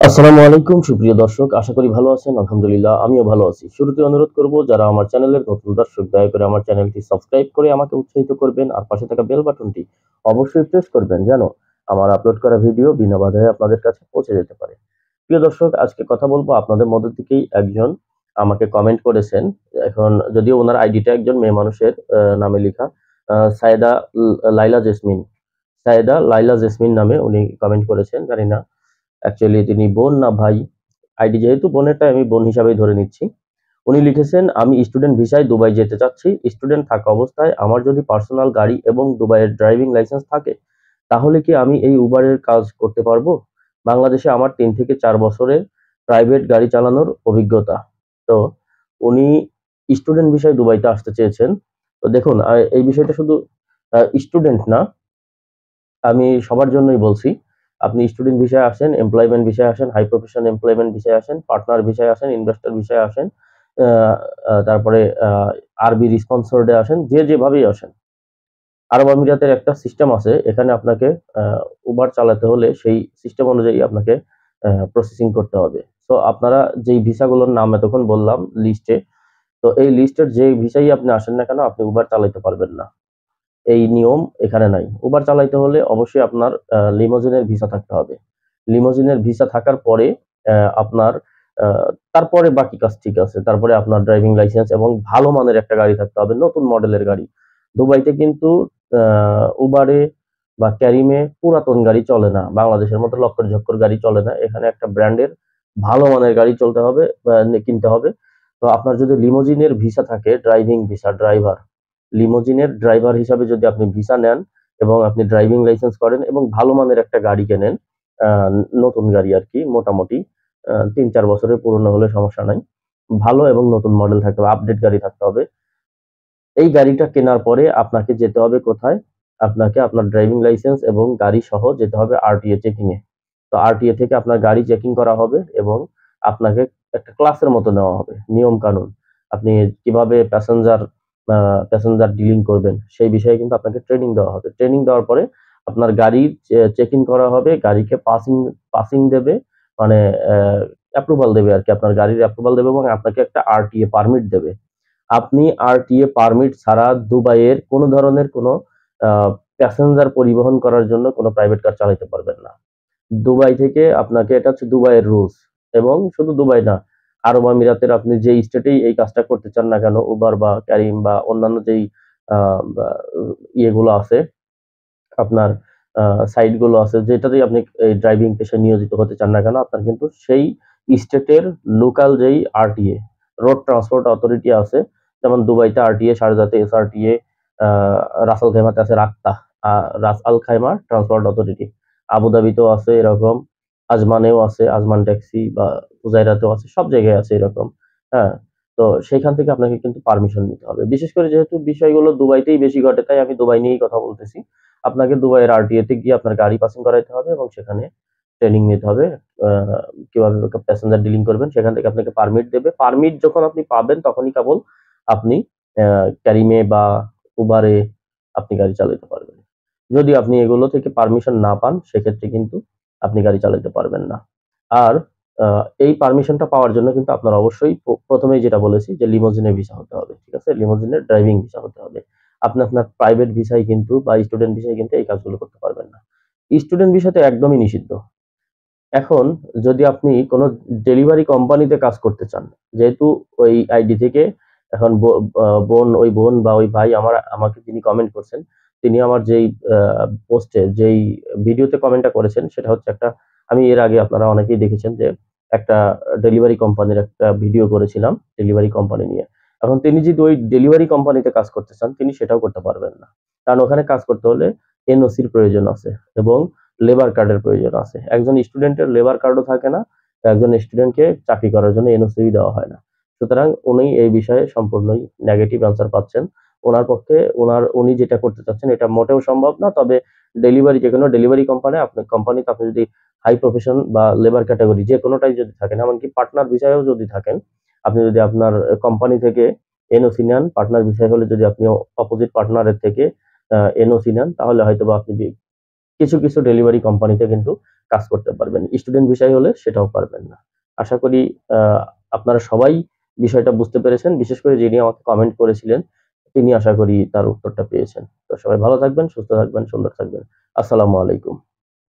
আসসালামু আলাইকুম সুপ্রিয় দর্শক, আশা করি ভালো আছেন। আলহামদুলিল্লাহ আমিও ভালো আছি। শুরুতে অনুরোধ করব, যারা আমার চ্যানেলের নতুন দর্শক, দয়া করে আমার চ্যানেলটি সাবস্ক্রাইব করে আমাকে উৎসাহিত করবেন, আর পাশে থাকা বেল বাটনটি অবশ্যই প্রেস করবেন যেন আমার আপলোড করা ভিডিও বিনা বাধায় আপনাদের কাছে পৌঁছে যেতে পারে। প্রিয় দর্শক, আজকে কথা বলবো আপনাদের মধ্য থেকেই একজন আমাকে কমেন্ট করেছেন। এখন যদিও ওনার আইডিটা একজন মেয়ে মানুষের নামে লেখা, সায়েদা লাইলা জেসমিন, সায়েদা লাইলা জেসমিন নামে উনি কমেন্ট করেছেন। জানি না অ্যাকচুয়ালি তিনি বোন না ভাই। আইডি যেহেতু বোনেরটা, আমি বোন হিসাবেই ধরে নিচ্ছি। উনি লিখেছেন, আমি স্টুডেন্ট ভিসায় দুবাই যেতে চাচ্ছি। স্টুডেন্ট থাকা অবস্থায় আমার যদি পার্সোনাল গাড়ি এবং দুবাইয়ের ড্রাইভিং লাইসেন্স থাকে, তাহলে কি আমি এই উবারের কাজ করতে পারবো? বাংলাদেশে আমার 3 থেকে 4 বছরের প্রাইভেট গাড়ি চালানোর অভিজ্ঞতা। তো উনি স্টুডেন্ট ভিসায় দুবাইতে আসতে চেয়েছেন। তো দেখুন, এই বিষয়টা শুধু স্টুডেন্ট না, আমি সবার জন্যই বলছি। আপনি স্টুডেন্ট ভিসায় আসেন, এমপ্লয়মেন্ট ভিসায় আসেন, হাই প্রফেশন এমপ্লয়মেন্ট ভিসায় আসেন, পার্টনার ভিসায় আসেন, ইনভেস্টর ভিসায় আসেন, আ আ তারপরে আরবি স্পন্সরড এ আসেন, যে যেভাবেই আসেন। আরব আমিরাতের একটা সিস্টেম আছে। এখানে আপনাকে আ উবার চালাতে হলে সেই সিস্টেম অনুযায়ী আপনাকে প্রসেসিং করতে হবে। সো আপনারা যেই ভিসাগুলোর নাম এতক্ষণ বললাম লিস্টে, তো এই লিস্টের যে ভিসাই আপনি আসেন না কেন, আপনি উবার চালাইতে পারবেন না। এই নিয়ম এখানে নাই। উবার চালাইতে হলে অবশ্যই আপনার লিমোজিনের ভিসা থাকতে হবে। লিমোজিনের ভিসা থাকার পরে আপনার আ তারপরে বাকি কাজ ঠিক আছে। তারপরে আপনার ড্রাইভিং লাইসেন্স এবং ভালো মানের একটা গাড়ি থাকতে হবে, নতুন মডেলের গাড়ি। দুবাইতে কিন্তু আ উবারে বা ক্যারিমে পুরাতন গাড়ি চলে না। বাংলাদেশের মতো লক্কর-ঝক্কর গাড়ি চলে না। এখানে একটা ব্র্যান্ডের ভালো মানের গাড়ি চলতে হবে, কিনতে হবে। তো আপনার যদি লিমোজিনের ভিসা থাকে, ড্রাইভিং ভিসা, লিমোজিনের ড্রাইভার হিসাবে যদি আপনি ভিসা নেন এবং আপনি ড্রাইভিং লাইসেন্স করেন এবং ভালো মানের একটা গাড়ি কেনেন, আ নতুন গাড়ি আরকি, মোটামুটি ৩-৪ বছরের পুরনো হলে সমস্যা নাই। ভালো এবং নতুন মডেল থাকতে হবে, আপডেট গাড়ি থাকতে হবে। এই গাড়িটা কেনার পরে আপনাকে যেতে হবে কোথায়? আপনাকে আপনার ড্রাইভিং লাইসেন্স এবং গাড়ি সহ যেতে হবে আরটিএ চেকিং এ। তো আরটিএ থেকে আপনার গাড়ি চেকিং করা হবে এবং আপনাকে একটা ক্লাসের মতো নেওয়া হবে। নিয়ম কানুন। আপনি কিভাবে আ প্যাসেঞ্জার ডিলিং করবেন সেই বিষয়ে কিন্তু আপনাকে ট্রেনিং দেওয়া হবে। ট্রেনিং দেওয়ার পরে আপনার গাড়ির চেকিং করা হবে। গাড়িকে পাসিং দেবে, মানে অ্যাপ্রুভাল দেবে আরকি। আপনার গাড়ির অ্যাপ্রুভাল দেবে এবং আপনাকে একটা আরটিএ পারমিট দেবে। আপনি আরটিএ পারমিট ছাড়া দুবাইয়ের কোন ধরনের কোন আ প্যাসেঞ্জার পরিবহন করার জন্য কোন প্রাইভেট কার চালাইতে পারবেন না। দুবাই থেকে আপনাকে, এটা হচ্ছে দুবাইয়ের রুলস, এবং শুধু দুবাই না, আরব আমিরাতের আপনি যেই স্টেটেই এই কাজটা করতে চান না কেন, উবার বা ক্যারিম বা অন্যান্য যেই আ বা ইয়েগুলো আছে, আপনার আ সাইট গুলো আছে, যেটাতেই আপনি এই ড্রাইভিং পেশায় নিয়োজিত হতে চান না কেন, আপনার কিন্তু সেই স্টেটের লোকাল যেই আরটিএ, রোড ট্রান্সপোর্ট অথরিটি আছে, যেমন দুবাইতে আরটিএ, শারজাতে এসআরটিএ, আ রাস আল খাইমাতে আছে রাক্তা, আ রাস আল খাইমা ট্রান্সপোর্ট অথরিটি। আবুধাবিতেও আছে এরকম, আজমানেও আছে, আজমান ট্যাক্সি, বা ফুজাইরাতেও আছে, সব জায়গায় আছে এরকম। হ্যাঁ? তো সেখান থেকে আপনাকে কিন্তু পারমিশন নিতে হবে। বিশেষ করে যেহেতু বিষয়গুলো দুবাইতেই বেশি ঘটে, তাই আমি দুবাই নিয়েই কথা বলতেছি। আপনাকে দুবাইয়ের আরটিএ তে গিয়ে আপনার গাড়ি পাসিং করাইতে হবে এবং সেখানে ট্রেনিং নিতে হবে। আ কিভাবে প্যাসেঞ্জার ডিলিং করবেন, সেখান থেকে আপনাকে পারমিট দেবে। পারমিট যখন আপনি পাবেন তখনই কেবল আপনি ক্যারিমে বা উবারে আপনি গাড়ি চালাতে পারবেন। যদি আপনি এগুলো থেকে পারমিশন না পান, সেক্ষেত্রে কিন্তু আপনি গাড়ি চালাতে পারবেন না। আর আ এই পারমিশনটা পাওয়ার জন্য কিন্তু আপনার অবশ্যই প্রথমেই যেটা বলেছি যে লিমোজিনের ভিসা হতে হবে। ঠিক আছে? লিমোজিনের ড্রাইভিং ভিসা হতে হবে। আপনি আপনার প্রাইভেট ভিসায় কিন্তু বা স্টুডেন্ট ভিসায় কিন্তু এই কাজগুলো করতে পারবেন না। স্টুডেন্ট ভিসাতে একদমই নিষিদ্ধ। এখন যদি আপনি কোন ডেলিভারি কোম্পানিতে কাজ করতে চান, যেহেতু ওই আইডি থেকে এখন ওই বোন বা ওই ভাই আমাকে যিনি কমেন্ট করছেন, তিনি আমার যেই আ পোস্টে যেই ভিডিওতে কমেন্টটা করেছেন, সেটা হচ্ছে একটা, আমি এর আগে আপনারা অনেকেই দেখেছেন যে একটা ডেলিভারি কোম্পানির একটা ভিডিও করেছিলাম, ডেলিভারি কোম্পানি নিয়ে। এখন তিনি যদি ওই ডেলিভারি কোম্পানিতে কাজ করতে চান, তিনি সেটাও করতে পারবেন না। কারণ ওখানে কাজ করতে হলে এনওসির প্রয়োজন আছে এবং লেবার কার্ডের প্রয়োজন আছে। একজন স্টুডেন্টের লেবার কার্ডও থাকে না। একজন স্টুডেন্টকে চাকরি করার জন্য এনওসি দেওয়া হয় না। সুতরাং উনি এই বিষয়ে সম্পূর্ণই নেগেটিভ অ্যান্সার পাচ্ছেন। উনার পক্ষে উনি যেটা করতে চাচ্ছেন এটা মোটেও সম্ভব না। তবে যেকোনো ডেলিভারি কোম্পানিতে আপনি যদি হাই প্রফেশন বা লেবার ক্যাটেগরি যেকোনোটাই যদি থাকেন, এমনকি পার্টনার ভিসায়ও যদি থাকেন, আপনি যদি আপনার কোম্পানি থেকে এনওসি নেন, পার্টনার ভিসায় হলে যদি আপনি অপোজিট পার্টনারের থেকে এনওসি নেন, তাহলে হয়তোবা আপনি কিছু কিছু ডেলিভারি কোম্পানিতে কিন্তু কাজ করতে পারবেন। স্টুডেন্ট ভিসায় হলে সেটাও পারবেন না। আশা করি আপনারা সবাই বিষয়টা বুঝতে পেরেছেন। বিশেষ করে যিনি আমাকে কমেন্ট করেছিলেন, তিনি আশা করি তার উত্তরটা পেয়েছেন। তো সবাই ভালো থাকবেন, সুস্থ থাকবেন, সুন্দর থাকবেন। আসসালামু আলাইকুম।